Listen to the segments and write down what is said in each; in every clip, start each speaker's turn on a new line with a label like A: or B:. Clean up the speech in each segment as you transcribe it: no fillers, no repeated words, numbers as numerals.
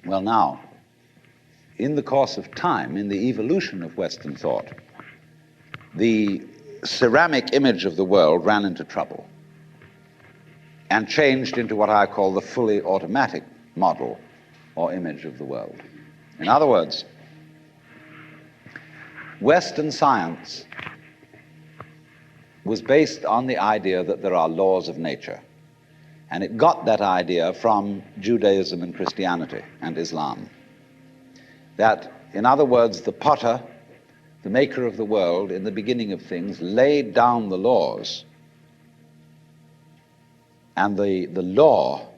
A: Well, now, in the course of time, in the evolution of Western thought, the ceramic image of the world ran into trouble and changed into what I call the fully automatic model or image of the world. In other words, Western science was based on the idea that there are laws of nature, and it got that idea from Judaism and Christianity and Islam. That, in other words, the potter, the maker of the world, in the beginning of things, laid down the laws, and the law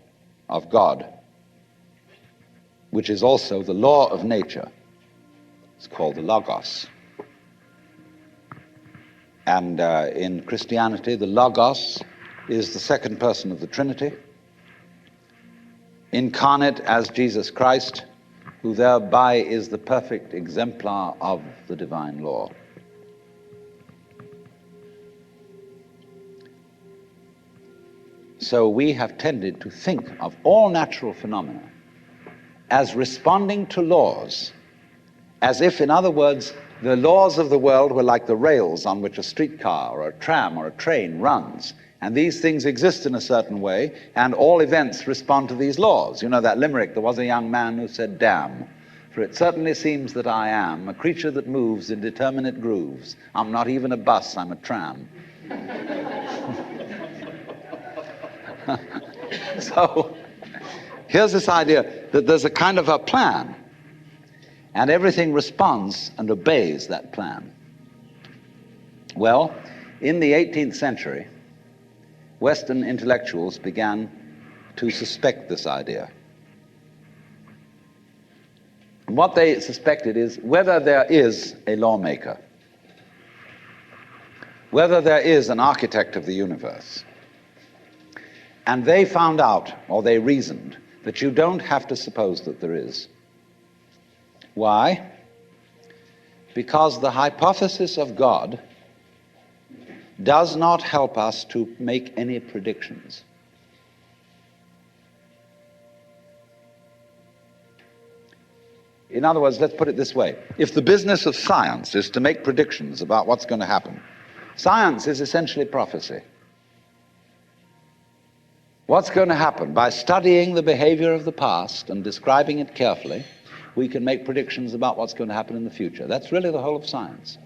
A: of God, which is also the law of nature, is called the Logos. And in Christianity, the Logos is the second person of the Trinity, incarnate as Jesus Christ, who thereby is the perfect exemplar of the divine law. So we have tended to think of all natural phenomena as responding to laws, as if, in other words, the laws of the world were like the rails on which a streetcar or a tram or a train runs, and these things exist in a certain way, and all events respond to these laws. You know that limerick, there was a young man who said, "Damn, for it certainly seems that I am a creature that moves in determinate grooves. I'm not even a bus, I'm a tram." So here's this idea that there's a kind of a plan, and everything responds and obeys that plan. Well, in the 18th century, Western intellectuals began to suspect this idea. And what they suspected is whether there is a lawmaker, whether there is an architect of the universe. And they found out, or they reasoned, that you don't have to suppose that there is. Why? Because the hypothesis of God does not help us to make any predictions. In other words, let's put it this way. If the business of science is to make predictions about what's going to happen, science is essentially prophecy. What's going to happen? By studying the behavior of the past and describing it carefully, we can make predictions about what's going to happen in the future. That's really the whole of science.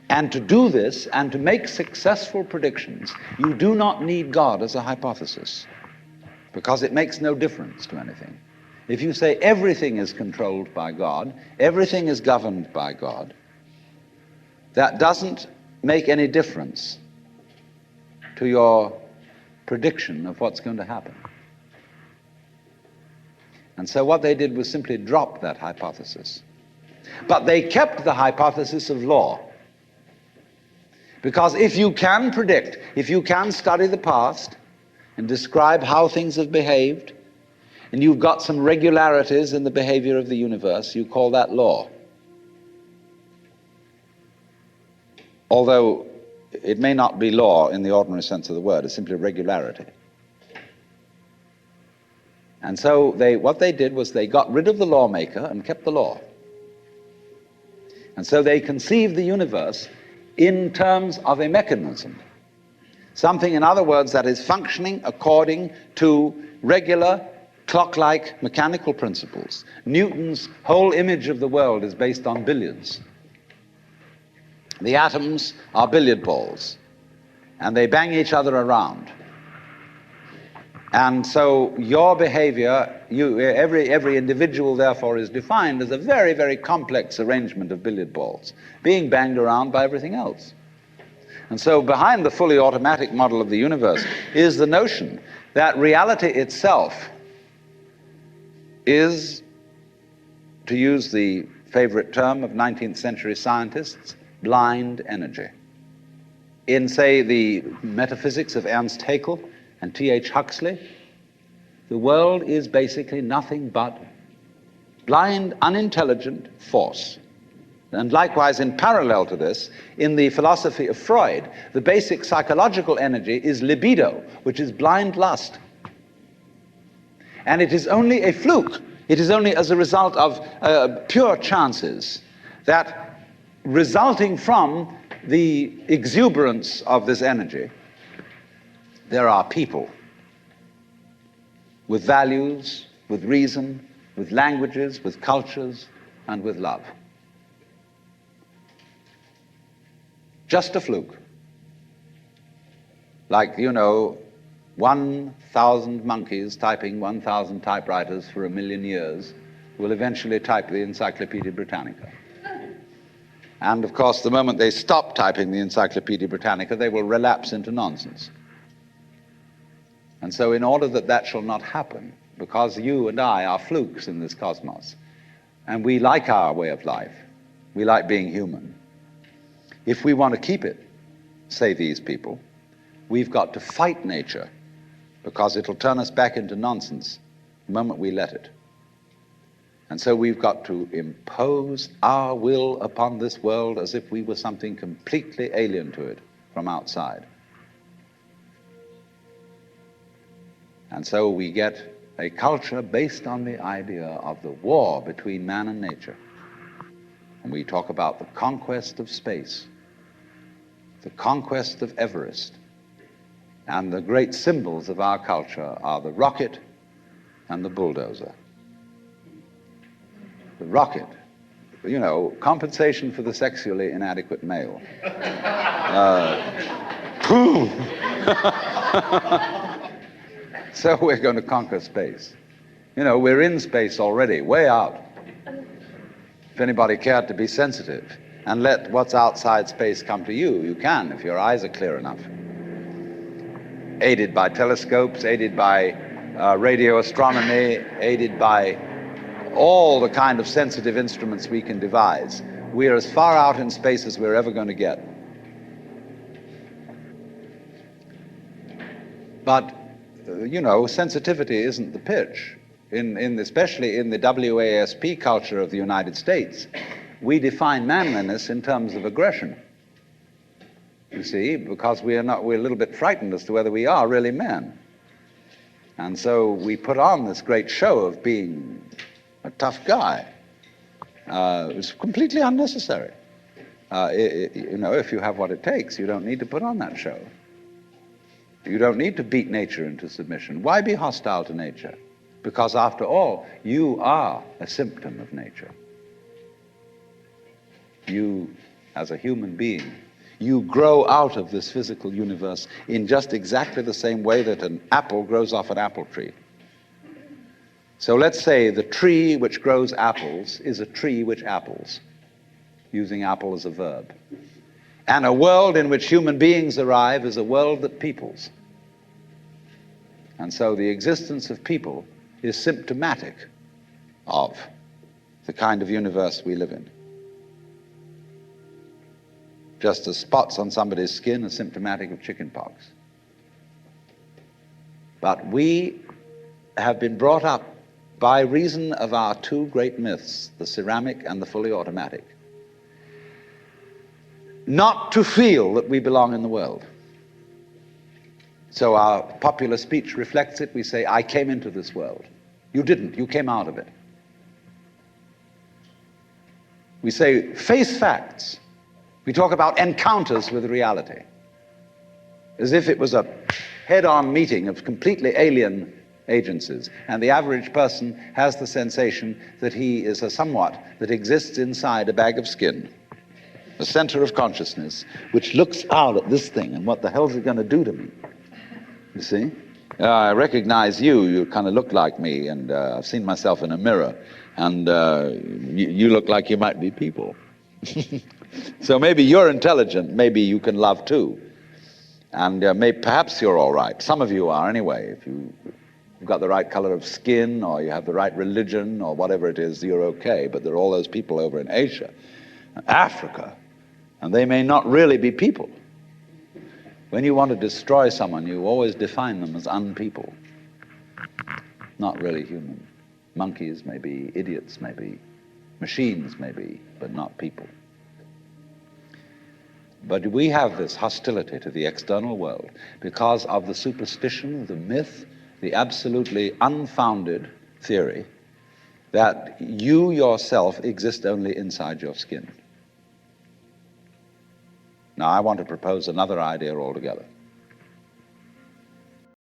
A: And to do this and to make successful predictions, you do not need God as a hypothesis, because it makes no difference to anything. If you say everything is controlled by God, everything is governed by God, that doesn't make any difference to your prediction of what's going to happen. And so what they did was simply drop that hypothesis. But they kept the hypothesis of law. Because if you can predict, if you can study the past and describe how things have behaved, and you've got some regularities in the behavior of the universe, you call that law. Although it may not be law in the ordinary sense of the word, it's simply regularity. And so what they did was they got rid of the lawmaker and kept the law. And so they conceived the universe in terms of a mechanism. Something, in other words, that is functioning according to regular, clock-like mechanical principles. Newton's whole image of the world is based on billiards. The atoms are billiard balls, and they bang each other around. And so your behavior, every individual therefore is defined as a very, very complex arrangement of billiard balls being banged around by everything else. And so behind the fully automatic model of the universe is the notion that reality itself is, to use the favorite term of 19th century scientists, blind energy. In, say, the metaphysics of Ernst Haeckel and T.H. Huxley, the world is basically nothing but blind, unintelligent force. And likewise, in parallel to this, in the philosophy of Freud, the basic psychological energy is libido, which is blind lust. And it is only a fluke. It is only as a result of pure chances that, resulting from the exuberance of this energy, there are people with values, with reason, with languages, with cultures, and with love. Just a fluke. Like, 1,000 monkeys typing 1,000 typewriters for 1,000,000 years will eventually type the Encyclopedia Britannica. And of course, the moment they stop typing the Encyclopedia Britannica, they will relapse into nonsense. And so in order that that shall not happen, because you and I are flukes in this cosmos, and we like our way of life, we like being human, if we want to keep it, say these people, we've got to fight nature, because it'll turn us back into nonsense the moment we let it. And so we've got to impose our will upon this world as if we were something completely alien to it from outside. And so we get a culture based on the idea of the war between man and nature. And we talk about the conquest of space, the conquest of Everest. And the great symbols of our culture are the rocket and the bulldozer. The rocket, compensation for the sexually inadequate male. So we're going to conquer space. We're in space already, way out. If anybody cared to be sensitive and let what's outside space come to you, you can, if your eyes are clear enough. Aided by telescopes, aided by radio astronomy, aided by all the kind of sensitive instruments we can devise. We're as far out in space as we're ever going to get. But, sensitivity isn't the pitch. Especially in the WASP culture of the United States, we define manliness in terms of aggression. You see, because we're a little bit frightened as to whether we are really men. And so we put on this great show of being a tough guy. It's completely unnecessary. If you have what it takes, you don't need to put on that show. You don't need to beat nature into submission. Why be hostile to nature? Because after all, you are a symptom of nature. You, as a human being, you grow out of this physical universe in just exactly the same way that an apple grows off an apple tree. So let's say the tree which grows apples is a tree which apples, using apple as a verb. And a world in which human beings arrive is a world that peoples. And so the existence of people is symptomatic of the kind of universe we live in. Just as spots on somebody's skin are symptomatic of chickenpox. But we have been brought up by reason of our two great myths, the ceramic and the fully automatic, not to feel that we belong in the world. So our popular speech reflects it. We say, I came into this world. You didn't, you came out of it. We say, face facts. We talk about encounters with reality, as if it was a head-on meeting of completely alien agencies, and the average person has the sensation that he is a somewhat that exists inside a bag of skin, a center of consciousness, which looks out at this thing, and what the hell is it going to do to me? You see? I recognize you kind of look like me, and I've seen myself in a mirror, and you look like you might be people. So maybe you're intelligent, maybe you can love too, and perhaps you're all right. Some of you are anyway. If you've got the right color of skin, or you have the right religion, or whatever it is, you're okay. But there are all those people over in Asia, Africa, and they may not really be people. When you want to destroy someone, you always define them as unpeople, not really human. Monkeys may be, idiots may be, machines may be, but not people. But we have this hostility to the external world because of the superstition, the myth, the absolutely unfounded theory that you yourself exist only inside your skin. Now, I want to propose another idea altogether.